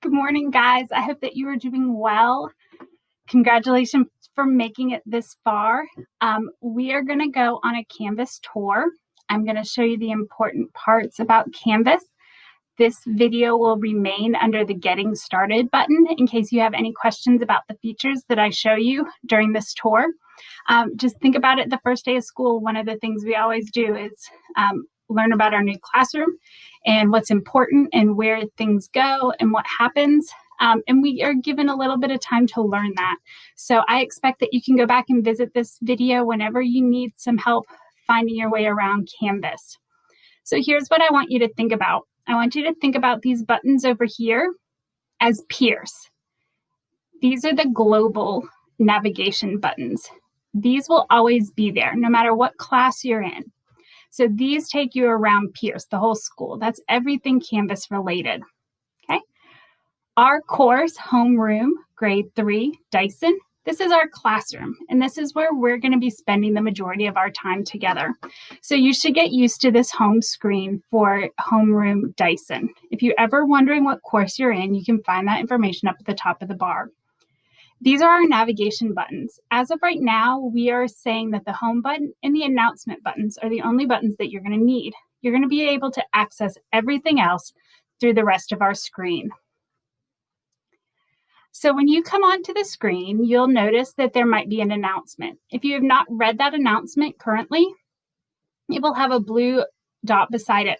Good morning, guys. I hope that you are doing well. Congratulations for making it this far. We are going to go on a Canvas tour. I'm going to show you the important parts about Canvas. This video will remain under the Getting Started button in case you have any questions about the features that I show you during this tour. Just think about it the first day of school. One of the things we always do is learn about our new classroom and what's important and where things go and what happens. And we are given a little bit of time to learn that. So I expect that you can go back and visit this video whenever you need some help finding your way around Canvas. So here's what I want you to think about. I want you to think about these buttons over here as Pierce. These are the global navigation buttons. These will always be there, no matter what class you're in. So these take you around Pierce, the whole school. That's everything Canvas related, okay? Our course, Homeroom, Grade 3, Dyson, this is our classroom, and this is where we're going to be spending the majority of our time together. So you should get used to this home screen for Homeroom Dyson. If you're ever wondering what course you're in, you can find that information up at the top of the bar. These are our navigation buttons. As of right now, we are saying that the home button and the announcement buttons are the only buttons that you're going to need. You're going to be able to access everything else through the rest of our screen. So when you come onto the screen, you'll notice that there might be an announcement. If you have not read that announcement currently, it will have a blue dot beside it.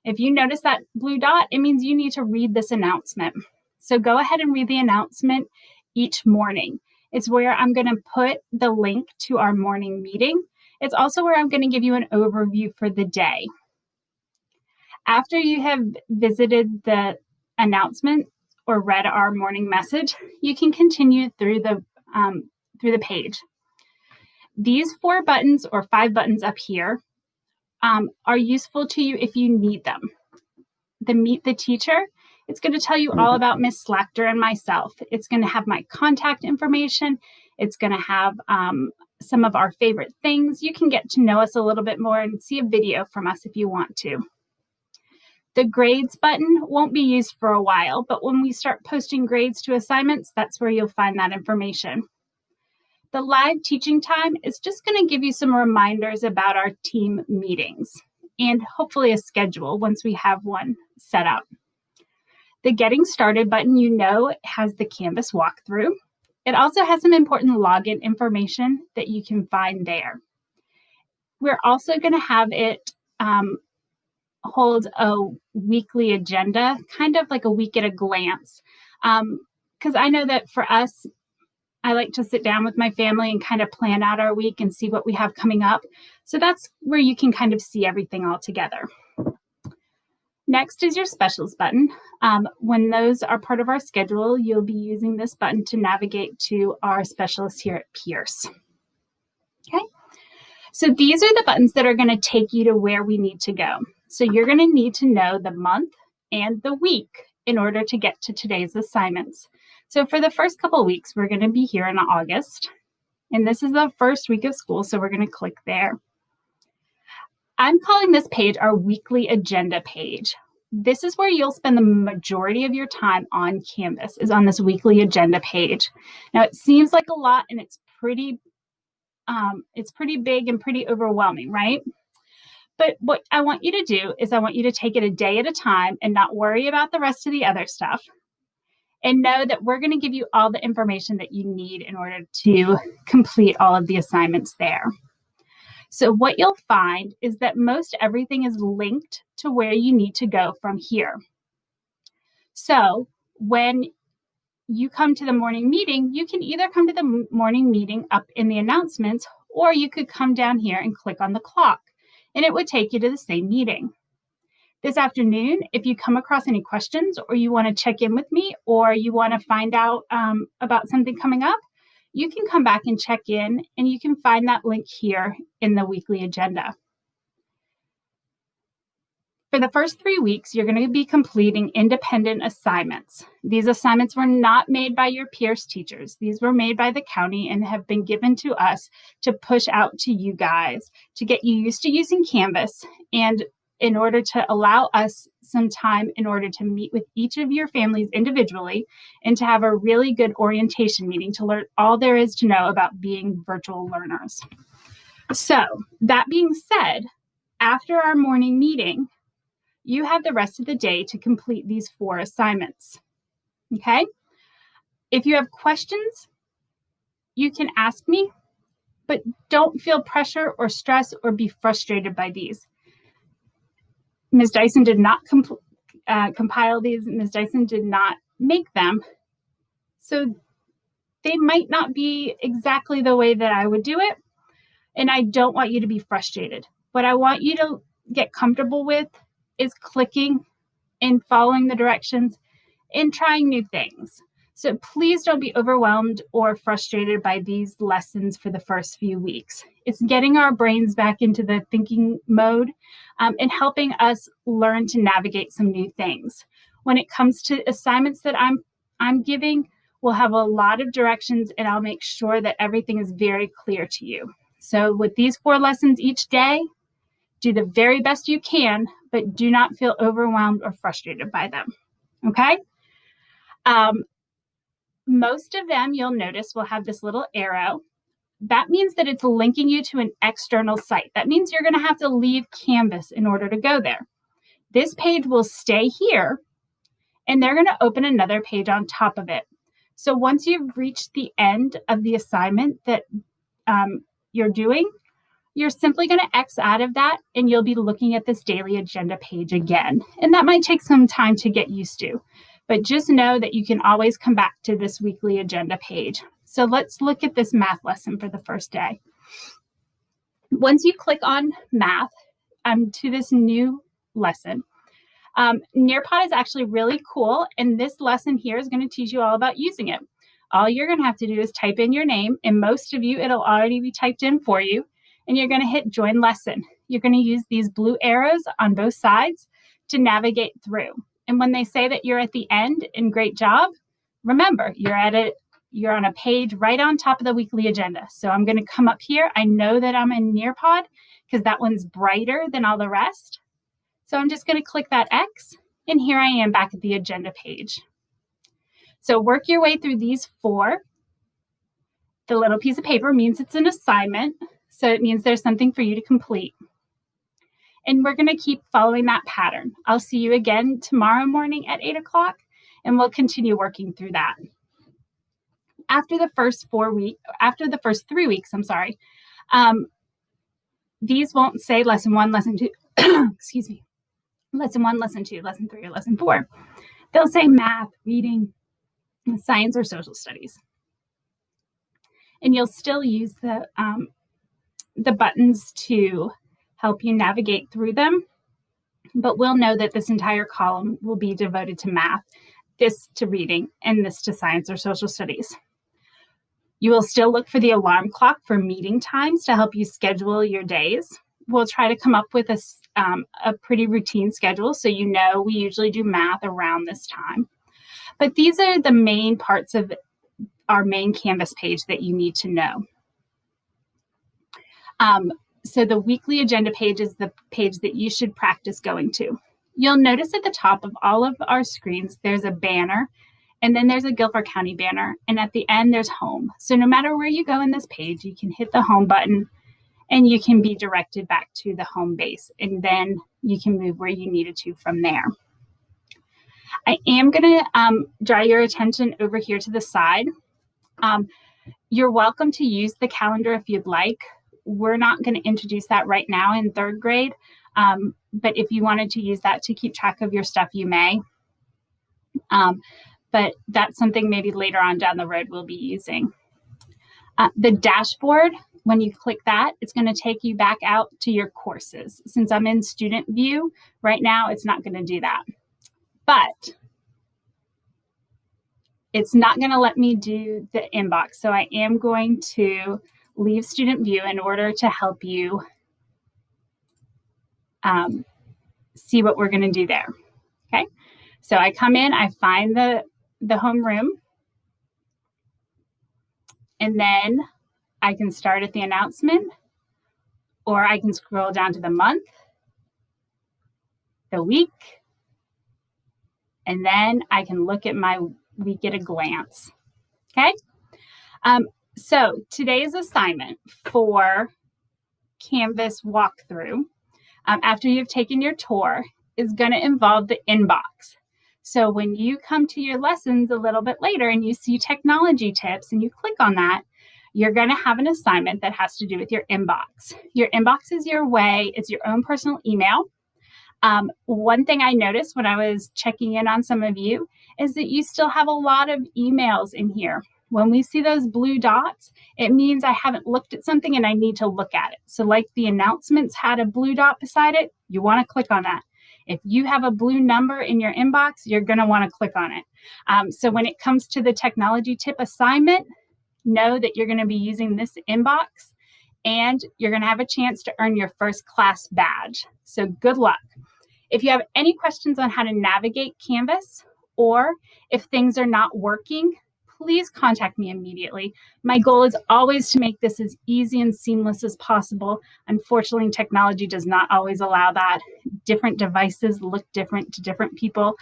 If you notice that blue dot, it means you need to read this announcement. So go ahead and read the announcement each morning. It's where I'm going to put the link to our morning meeting. It's also where I'm going to give you an overview for the day. After you have visited the announcement or read our morning message, you can continue through the page. These 4 buttons or 5 buttons up here are useful to you if you need them. The Meet the Teacher, it's going to tell you all about Miss Slachter and myself. It's going to have my contact information. It's going to have some of our favorite things. You can get to know us a little bit more and see a video from us if you want to. The grades button won't be used for a while, but when we start posting grades to assignments, that's where you'll find that information. The live teaching time is just going to give you some reminders about our team meetings and hopefully a schedule once we have one set up. The Getting Started button, has the Canvas walkthrough. It also has some important login information that you can find there. We're also going to have it hold a weekly agenda, kind of like a week at a glance. Because I know that for us, I like to sit down with my family and kind of plan out our week and see what we have coming up. So that's where you can kind of see everything all together. Next is your specials button. When those are part of our schedule, you'll be using this button to navigate to our specialists here at Pierce. Okay, so these are the buttons that are going to take you to where we need to go. So you're going to need to know the month and the week in order to get to today's assignments. So for the first couple of weeks, we're going to be here in August, and this is the first week of school, so we're going to click there. I'm calling this page our weekly agenda page. This is where you'll spend the majority of your time on Canvas, is on this weekly agenda page. Now, it seems like a lot, and it's pretty big and pretty overwhelming, right? But what I want you to do is I want you to take it a day at a time and not worry about the rest of the other stuff. And know that we're going to give you all the information that you need in order to complete all of the assignments there. So what you'll find is that most everything is linked to where you need to go from here. So when you come to the morning meeting, you can either come to the morning meeting up in the announcements, or you could come down here and click on the clock, and it would take you to the same meeting. This afternoon, if you come across any questions or you want to check in with me or you want to find out about something coming up, you can come back and check in, and you can find that link here in the weekly agenda. For the first 3 weeks, you're going to be completing independent assignments. These assignments were not made by your Pierce teachers. These were made by the county and have been given to us to push out to you guys to get you used to using Canvas and in order to allow us some time in order to meet with each of your families individually and to have a really good orientation meeting to learn all there is to know about being virtual learners. So that being said, after our morning meeting, you have the rest of the day to complete these 4 assignments. Okay? If you have questions, you can ask me, but don't feel pressure or stress or be frustrated by these. Ms. Dyson did not compile these. Ms. Dyson did not make them. So they might not be exactly the way that I would do it. And I don't want you to be frustrated. What I want you to get comfortable with is clicking and following the directions and trying new things. So please don't be overwhelmed or frustrated by these lessons for the first few weeks. It's getting our brains back into the thinking mode and helping us learn to navigate some new things. When it comes to assignments that I'm giving, we'll have a lot of directions and I'll make sure that everything is very clear to you. So with these 4 lessons each day, do the very best you can, but do not feel overwhelmed or frustrated by them. Okay? Most of them, you'll notice, will have this little arrow. That means that it's linking you to an external site. That means you're going to have to leave Canvas in order to go there. This page will stay here, and they're going to open another page on top of it. So once you've reached the end of the assignment that you're doing, you're simply going to X out of that, and you'll be looking at this daily agenda page again. And that might take some time to get used to. But just know that you can always come back to this weekly agenda page. So let's look at this math lesson for the first day. Once you click on math to this new lesson, Nearpod is actually really cool. And this lesson here is going to teach you all about using it. All you're going to have to do is type in your name. And most of you, it'll already be typed in for you. And you're going to hit join lesson. You're going to use these blue arrows on both sides to navigate through. And when they say that you're at the end and great job, remember, you're on a page right on top of the weekly agenda. So I'm going to come up here. I know that I'm in Nearpod because that one's brighter than all the rest. So I'm just going to click that X, and here I am back at the agenda page. So work your way through these 4. The little piece of paper means it's an assignment. So it means there's something for you to complete. And we're going to keep following that pattern. I'll see you again tomorrow morning at 8 o'clock, and we'll continue working through that. After the first 3 weeks, these won't say lesson 1, lesson 2, excuse me, lesson 1, lesson 2, lesson 3, or lesson 4. They'll say math, reading, science, or social studies. And you'll still use the buttons to help you navigate through them, but we'll know that this entire column will be devoted to math, this to reading, and this to science or social studies. You will still look for the alarm clock for meeting times to help you schedule your days. We'll try to come up with a pretty routine schedule, so you know we usually do math around this time. But these are the main parts of our main Canvas page that you need to know. So the weekly agenda page is the page that you should practice going to. You'll notice at the top of all of our screens, there's a banner, and then there's a Guilford County banner, and at the end, there's home. So no matter where you go in this page, you can hit the home button, and you can be directed back to the home base, and then you can move where you needed to from there. I am going to draw your attention over here to the side. You're welcome to use the calendar if you'd like. We're not going to introduce that right now in 3rd grade, but if you wanted to use that to keep track of your stuff, you may. But that's something maybe later on down the road we'll be using. The dashboard, when you click that, it's going to take you back out to your courses. Since I'm in student view right now, it's not going to do that. But it's not going to let me do the inbox. So I am going to leave student view in order to help you see what we're going to do there. Okay, so I come in, I find the homeroom, and then I can start at the announcement, or I can scroll down to the month, the week, and then I can look at my week at a glance. Okay? So today's assignment for Canvas walkthrough, after you've taken your tour, is going to involve the inbox. So when you come to your lessons a little bit later and you see technology tips and you click on that, you're going to have an assignment that has to do with your inbox. Your inbox is your way, it's your own personal email. One thing I noticed when I was checking in on some of you is that you still have a lot of emails in here. When we see those blue dots, it means I haven't looked at something and I need to look at it. So like the announcements had a blue dot beside it, you want to click on that. If you have a blue number in your inbox, you're going to want to click on it. So when it comes to the technology tip assignment, know that you're going to be using this inbox and you're going to have a chance to earn your first class badge. So good luck. If you have any questions on how to navigate Canvas or if things are not working, please contact me immediately. My goal is always to make this as easy and seamless as possible. Unfortunately, technology does not always allow that. Different devices look different to different people,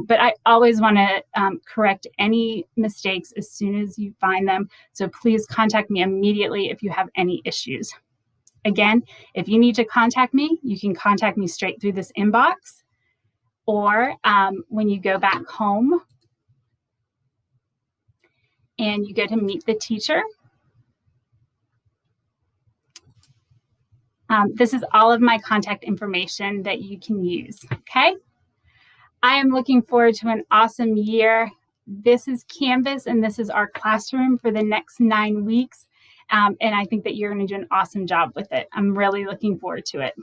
but I always want to correct any mistakes as soon as you find them. So please contact me immediately if you have any issues. Again, if you need to contact me, you can contact me straight through this inbox, or when you go back home, and you go to meet the teacher. This is all of my contact information that you can use, okay? I am looking forward to an awesome year. This is Canvas, and this is our classroom for the next 9 weeks. And I think that you're going to do an awesome job with it. I'm really looking forward to it.